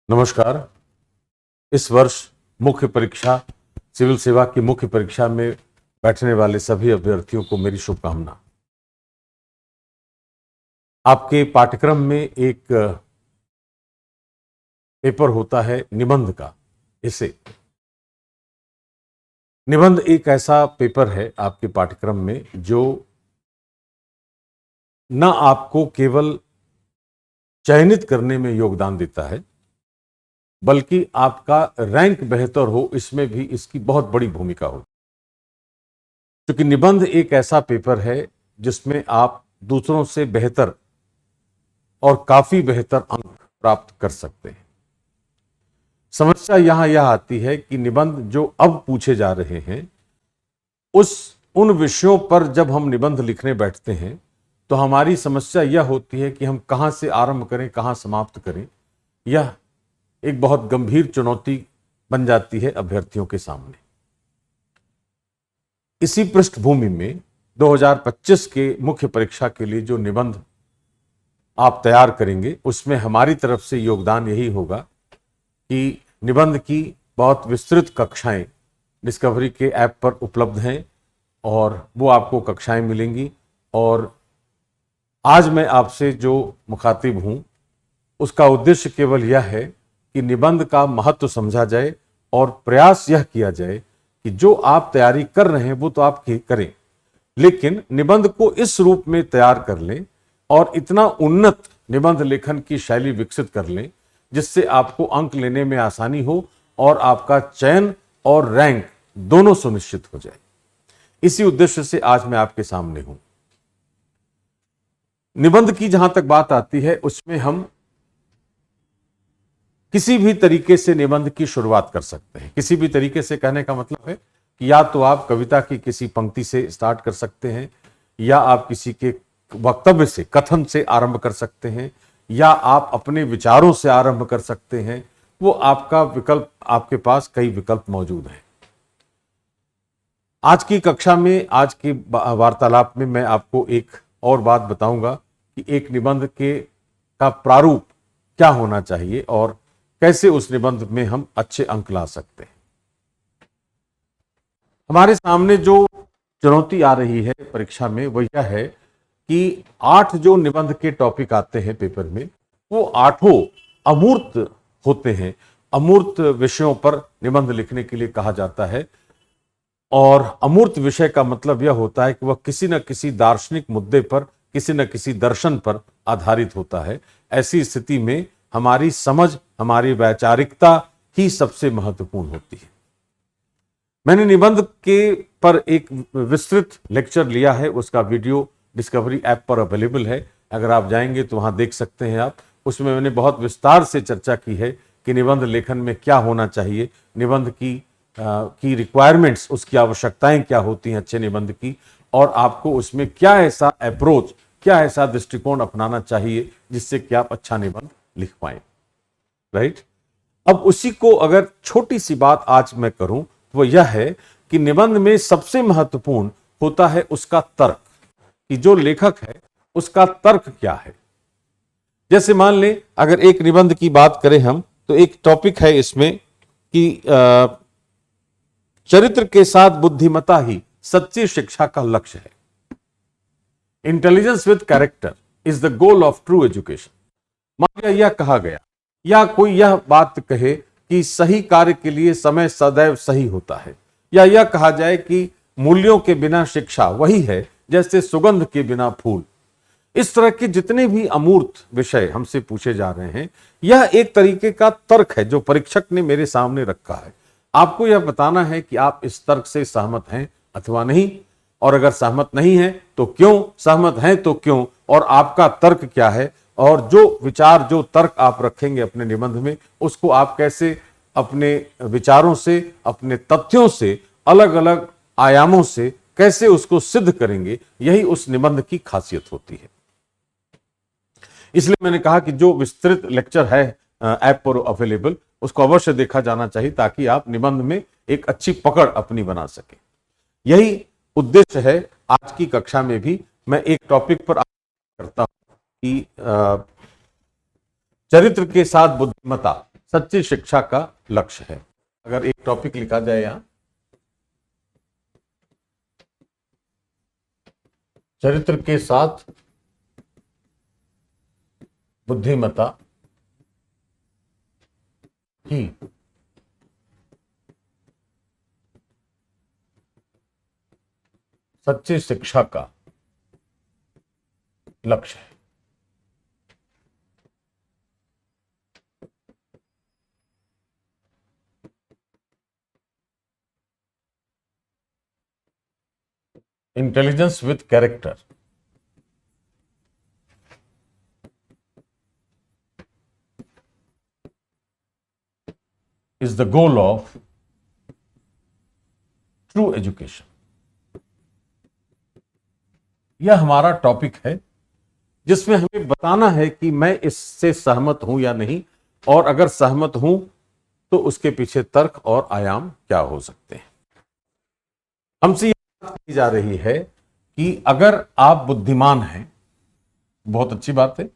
नमस्कार। इस वर्ष मुख्य परीक्षा सिविल सेवा की मुख्य परीक्षा में बैठने वाले सभी अभ्यर्थियों को मेरी शुभकामना। आपके पाठ्यक्रम में एक पेपर होता है निबंध का। इसे निबंध एक ऐसा पेपर है आपके पाठ्यक्रम में जो न आपको केवल चयनित करने में योगदान देता है बल्कि आपका रैंक बेहतर हो इसमें भी इसकी बहुत बड़ी भूमिका होती है। क्योंकि निबंध एक ऐसा पेपर है जिसमें आप दूसरों से बेहतर और काफी बेहतर अंक प्राप्त कर सकते हैं। समस्या यहां यह आती है कि निबंध जो अब पूछे जा रहे हैं उन विषयों पर जब हम निबंध लिखने बैठते हैं तो हमारी समस्या यह होती है कि हम कहां से आरंभ करें, कहां समाप्त करें। यह एक बहुत गंभीर चुनौती बन जाती है अभ्यर्थियों के सामने। इसी पृष्ठभूमि में 2025 के मुख्य परीक्षा के लिए जो निबंध आप तैयार करेंगे उसमें हमारी तरफ से योगदान यही होगा कि निबंध की बहुत विस्तृत कक्षाएं डिस्कवरी के ऐप पर उपलब्ध हैं और वो आपको कक्षाएं मिलेंगी। और आज मैं आपसे जो मुखातिब हूं उसका उद्देश्य केवल यह है कि निबंध का महत्व समझा जाए और प्रयास यह किया जाए कि जो आप तैयारी कर रहे हैं वो तो आप करें, लेकिन निबंध को इस रूप में तैयार कर लें और इतना उन्नत निबंध लेखन की शैली विकसित कर लें जिससे आपको अंक लेने में आसानी हो और आपका चयन और रैंक दोनों सुनिश्चित हो जाए। इसी उद्देश्य से आज मैं आपके सामने हूं। निबंध की जहां तक बात आती है उसमें हम किसी भी तरीके से निबंध की शुरुआत कर सकते हैं। किसी भी तरीके से कहने का मतलब है कि या तो आप कविता की किसी पंक्ति से स्टार्ट कर सकते हैं, या आप किसी के वक्तव्य से, कथन से आरंभ कर सकते हैं, या आप अपने विचारों से आरंभ कर सकते हैं। वो आपका विकल्प, आपके पास कई विकल्प मौजूद हैं। आज की कक्षा में, आज की वार्तालाप में मैं आपको एक और बात बताऊंगा कि एक निबंध का प्रारूप क्या होना चाहिए और कैसे उस निबंध में हम अच्छे अंक ला सकते हैं। हमारे सामने जो चुनौती आ रही है परीक्षा में वो यह है कि 8 जो निबंध के टॉपिक आते हैं पेपर में वो 8 अमूर्त होते हैं। अमूर्त विषयों पर निबंध लिखने के लिए कहा जाता है और अमूर्त विषय का मतलब यह होता है कि वह किसी न किसी दार्शनिक मुद्दे पर, किसी न किसी दर्शन पर आधारित होता है। ऐसी स्थिति में हमारी समझ, हमारी वैचारिकता ही सबसे महत्वपूर्ण होती है। मैंने निबंध के पर एक विस्तृत लेक्चर लिया है, उसका वीडियो डिस्कवरी ऐप पर अवेलेबल है। अगर आप जाएंगे तो वहां देख सकते हैं आप। उसमें मैंने बहुत विस्तार से चर्चा की है कि निबंध लेखन में क्या होना चाहिए, निबंध की रिक्वायरमेंट्स, उसकी आवश्यकताएं क्या होती हैं अच्छे निबंध की, और आपको उसमें क्या ऐसा अप्रोच, क्या ऐसा दृष्टिकोण अपनाना चाहिए जिससे कि आप अच्छा निबंध लिख पाए। राइट। अब उसी को अगर छोटी सी बात आज मैं करूं तो वो यह है कि निबंध में सबसे महत्वपूर्ण होता है उसका तर्क, कि जो लेखक है उसका तर्क क्या है। जैसे मान लें अगर एक निबंध की बात करें हम, तो एक टॉपिक है इसमें कि चरित्र के साथ बुद्धिमत्ता ही सच्ची शिक्षा का लक्ष्य है। Intelligence with character is the goal of true education. मान यह कहा गया या कोई यह बात कहे कि सही कार्य के लिए समय सदैव सही होता है, या यह कहा जाए कि मूल्यों के बिना शिक्षा वही है जैसे सुगंध के बिना फूल। इस तरह के जितने भी अमूर्त विषय हमसे पूछे जा रहे हैं, यह एक तरीके का तर्क है जो परीक्षक ने मेरे सामने रखा है। आपको यह बताना है कि आप इस तर्क से सहमत हैं अथवा नहीं, और अगर सहमत नहीं है तो क्यों, सहमत हैं तो क्यों, और आपका तर्क क्या है, और जो विचार, जो तर्क आप रखेंगे अपने निबंध में, उसको आप कैसे अपने विचारों से, अपने तथ्यों से, अलग अलग आयामों से कैसे उसको सिद्ध करेंगे, यही उस निबंध की खासियत होती है। इसलिए मैंने कहा कि जो विस्तृत लेक्चर है ऐप पर अवेलेबल, उसको अवश्य देखा जाना चाहिए ताकि आप निबंध में एक अच्छी पकड़ अपनी बना सके। यही उद्देश्य है आज की कक्षा में भी। मैं एक टॉपिक पर करता हूं कि चरित्र के साथ बुद्धिमत्ता सच्ची शिक्षा का लक्ष्य है। अगर एक टॉपिक लिखा जाए यहां, चरित्र के साथ बुद्धिमत्ता ही सच्ची शिक्षा का लक्ष्य है। Intelligence with character is the goal of true education। यह हमारा टॉपिक है जिसमें हमें बताना है कि मैं इससे सहमत हूं या नहीं, और अगर सहमत हूं तो उसके पीछे तर्क और आयाम क्या हो सकते हैं। हमसे यह बात की जा रही है कि अगर आप बुद्धिमान हैं, बहुत अच्छी बात है,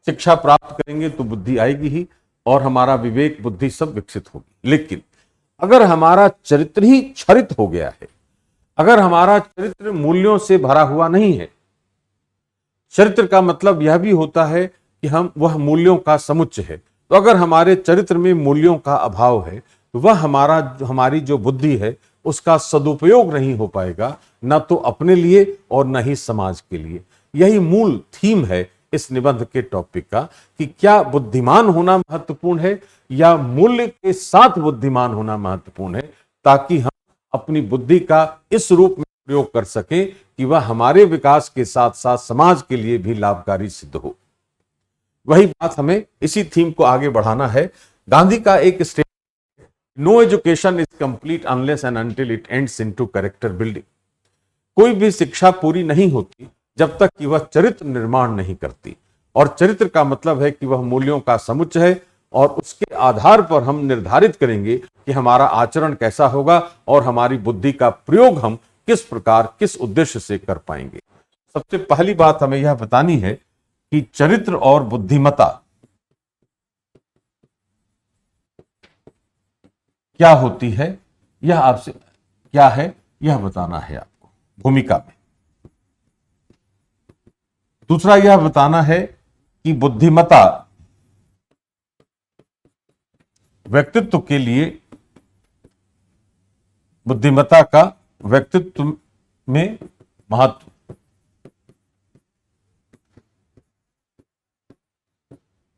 शिक्षा प्राप्त करेंगे तो बुद्धि आएगी ही और हमारा विवेक बुद्धि सब विकसित होगी। लेकिन अगर हमारा चरित्र ही क्षरित हो गया है, अगर हमारा चरित्र मूल्यों से भरा हुआ नहीं है, चरित्र का मतलब यह भी होता है कि हम वह मूल्यों का समुच्चय है, तो अगर हमारे चरित्र में मूल्यों का अभाव है तो वह हमारी जो बुद्धि है उसका सदुपयोग नहीं हो पाएगा, न तो अपने लिए और न ही समाज के लिए। यही मूल थीम है इस निबंध के टॉपिक का कि क्या बुद्धिमान होना महत्वपूर्ण है या मूल्य के साथ बुद्धिमान होना महत्वपूर्ण है, ताकि हम अपनी बुद्धि का इस रूप में प्रयोग कर सकें कि वह हमारे विकास के साथ साथ समाज के लिए भी लाभकारी सिद्ध हो। वही बात हमें इसी थीम को आगे बढ़ाना है। गांधी का एक statement, no education is complete unless and until it ends into character building. कोई भी शिक्षा पूरी नहीं होती जब तक कि वह चरित्र निर्माण नहीं करती, और चरित्र का मतलब है कि वह मूल्यों का समुच्चय है और उसके आधार पर हम निर्धारित करेंगे कि हमारा आचरण कैसा होगा और हमारी बुद्धि का प्रयोग हम किस प्रकार किस उद्देश्य से कर पाएंगे। सबसे पहली बात हमें यह बतानी है कि चरित्र और बुद्धिमत्ता क्या होती है, यह आपसे क्या है यह बताना है आपको भूमिका में। दूसरा यह बताना है कि बुद्धिमत्ता व्यक्तित्व के लिए, बुद्धिमत्ता का व्यक्तित्व में महत्व,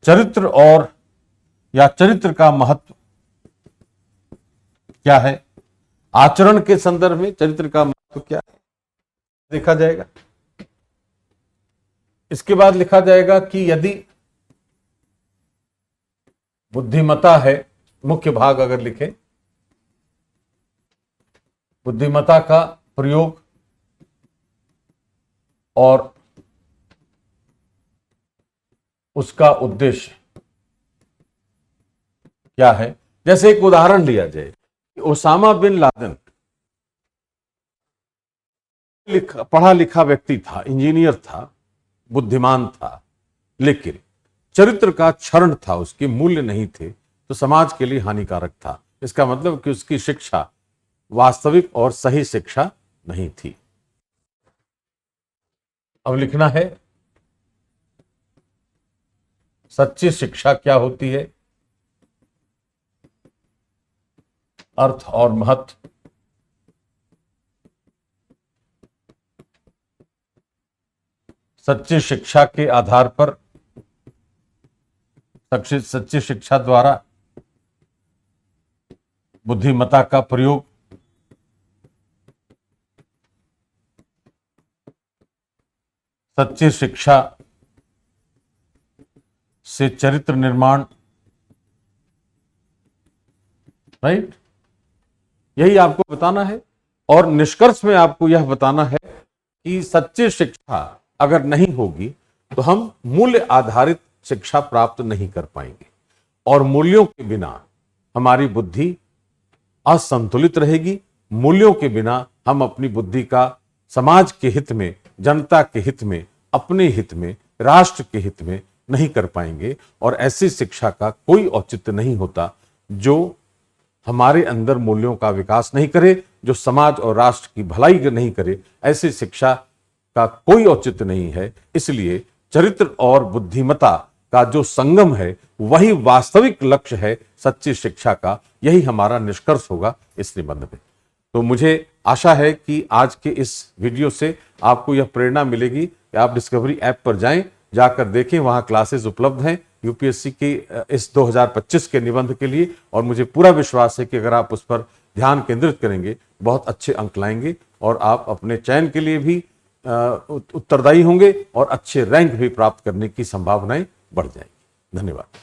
चरित्र और या चरित्र का महत्व क्या है, आचरण के संदर्भ में चरित्र का महत्व क्या है देखा जाएगा। इसके बाद लिखा जाएगा कि यदि बुद्धिमत्ता है, मुख्य भाग अगर लिखे, बुद्धिमत्ता का प्रयोग और उसका उद्देश्य क्या है। जैसे एक उदाहरण लिया जाए, ओसामा बिन लादेन पढ़ा लिखा व्यक्ति था, इंजीनियर था, बुद्धिमान था, लेकिन चरित्र का क्षरण था, उसके मूल्य नहीं थे, तो समाज के लिए हानिकारक था। इसका मतलब कि उसकी शिक्षा वास्तविक और सही शिक्षा नहीं थी। अब लिखना है सच्ची शिक्षा क्या होती है, अर्थ और महत्व, सच्ची शिक्षा के आधार पर, सच्ची शिक्षा द्वारा बुद्धिमत्ता का प्रयोग, सच्ची शिक्षा से चरित्र निर्माण, राइट, यही आपको बताना है। और निष्कर्ष में आपको यह बताना है कि सच्ची शिक्षा अगर नहीं होगी तो हम मूल्य आधारित शिक्षा प्राप्त नहीं कर पाएंगे, और मूल्यों के बिना हमारी बुद्धि असंतुलित रहेगी। मूल्यों के बिना हम अपनी बुद्धि का समाज के हित में, जनता के हित में, अपने हित में, राष्ट्र के हित में नहीं कर पाएंगे और ऐसी शिक्षा का कोई औचित्य नहीं होता जो हमारे अंदर मूल्यों का विकास नहीं करे, जो समाज और राष्ट्र की भलाई नहीं करे। ऐसी शिक्षा का कोई औचित्य नहीं है। इसलिए चरित्र और बुद्धिमत्ता का जो संगम है वही वास्तविक लक्ष्य है सच्ची शिक्षा का। यही हमारा निष्कर्ष होगा इस निबंध में। तो मुझे आशा है कि आज के इस वीडियो से आपको यह प्रेरणा मिलेगी कि आप डिस्कवरी ऐप पर जाएं, जाकर देखें, वहां क्लासेस उपलब्ध हैं यूपीएससी के इस 2025 के निबंध के लिए। और मुझे पूरा विश्वास है कि अगर आप उस पर ध्यान केंद्रित करेंगे बहुत अच्छे अंक लाएंगे और आप अपने चयन के लिए भी उत्तरदायी होंगे और अच्छे रैंक भी प्राप्त करने की संभावनाएं बढ़ जाएंगी। धन्यवाद।